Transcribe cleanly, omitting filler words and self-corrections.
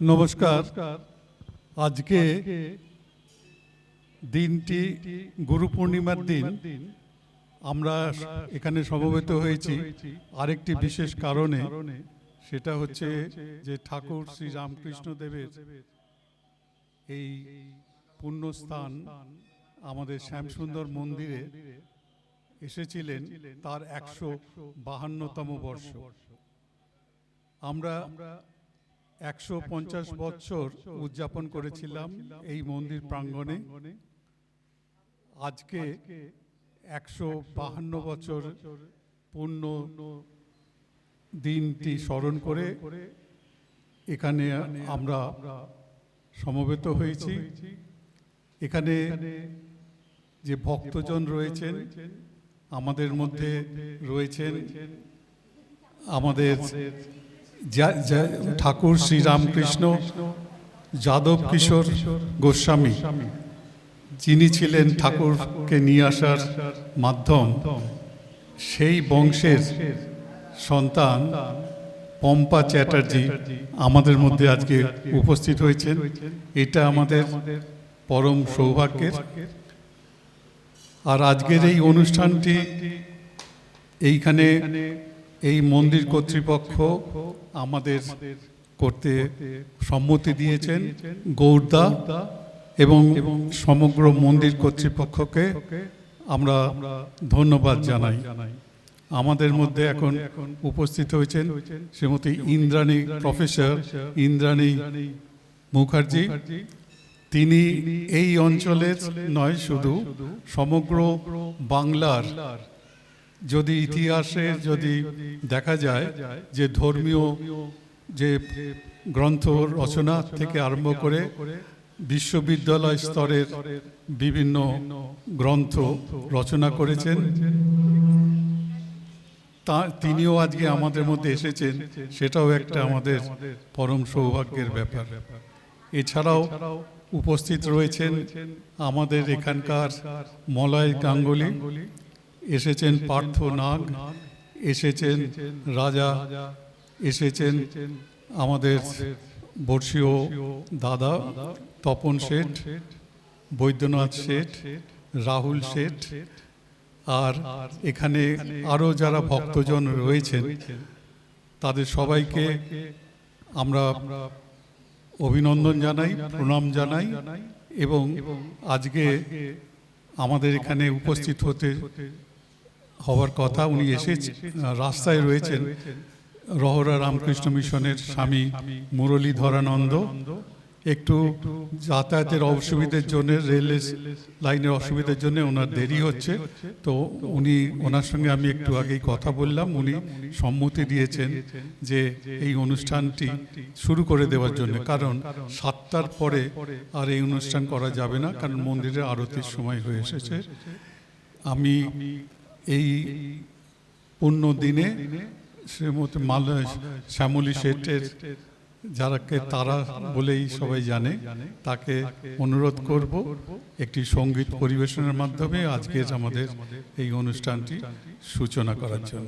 নমস্কার। আজকে দিনটি গুরু পূর্ণিমার দিন। আমরা এখানে সমবেত হয়েছি আরেকটি বিশেষ কারণে, সেটা হচ্ছে যে ঠাকুর শ্রী রামকৃষ্ণ দেবের এই পুণ্যস্থান আমাদের শ্যামসুন্দর মন্দিরে এসেছিলেন তার 152তম বর্ষ। আমরা 150 বছর উদযাপন করেছিলাম এই মন্দির প্রাঙ্গণে। আজকে 152 বছর পূর্ণ দিনটি স্মরণ করে এখানে আমরা সমবেত হয়েছি। এখানে যে ভক্তজন রয়েছেন, আমাদের মধ্যে রয়েছেন আমাদের ঠাকুর শ্রী রামকৃষ্ণ যাদব কিশোর গোস্বামী, যিনি ছিলেন ঠাকুরকে নিয়ে আসার মাধ্যম। সেই বংশের সন্তান পম্পা চ্যাটার্জি আমাদের মধ্যে আজকে উপস্থিত হয়েছেন। এটা আমাদের পরম সৌভাগ্যের। আর আজকের এই অনুষ্ঠানটি এইখানে এই মন্দির কর্তৃপক্ষ আমাদের করতে সম্মতি দিয়েছেন, গৌরদা এবং সমগ্র মন্দির কর্তৃপক্ষকে আমরা ধন্যবাদ জানাই। আমাদের মধ্যে এখন উপস্থিত হয়েছেন শ্রীমতী ইন্দ্রাণী, প্রফেসর ইন্দ্রাণী মুখার্জি। তিনি এই অঞ্চলের নয়, শুধু সমগ্র বাংলার যদি ইতিহাসে যদি দেখা যায় যে ধর্মীয় যে গ্রন্থ রচনা থেকে আরম্ভ করে বিশ্ববিদ্যালয় স্তরের বিভিন্ন গ্রন্থ রচনা করেছেন, তিনিও আজকে আমাদের মধ্যে এসেছেন। সেটাও একটা আমাদের পরম সৌভাগ্যের ব্যাপার। এছাড়াও উপস্থিত রয়েছেন আমাদের এখানকার মলয় গাঙ্গুলি, এসেছেন পার্থ নাগ, এসেছেন রাজা, এসেছেন আমাদের বর্ষীয় দাদা তপন শেঠ, বৈদ্যনাথ শেঠ, রাহুল শেঠ। আর এখানে আরও যারা ভক্তজন রয়েছেন তাদের সবাইকে আমরা অভিনন্দন জানাই, প্রণাম জানাই। এবং আজকে আমাদের এখানে উপস্থিত হওয়ার কথা, উনি রাস্তায় রয়েছেন, রহরা রামকৃষ্ণ মিশনের স্বামী মুরলীধরানন্দ। একটু যাতায়াতের অসুবিধার জন্য, রেল লাইনের অসুবিধার জন্য ওনার দেরি হচ্ছে। তো ওনার সঙ্গে আমি একটু আগেই কথা বললাম, উনি সম্মতি দিয়েছেন যে এই অনুষ্ঠানটি শুরু করে দেওয়ার জন্য। কারণ 7টার পরে আর এই অনুষ্ঠান করা যাবে না, কারণ মন্দিরে আরতির সময় হয়ে এসেছে। আমি এই পুণ্য দিনে শ্রীমতী শ্যামলী শেঠের, যারাকে তারা বলেই সবাই জানে, তাকে অনুরোধ করব একটি সঙ্গীত পরিবেশনের মাধ্যমে আজকের আমাদের এই অনুষ্ঠানটি সূচনা করার জন্য।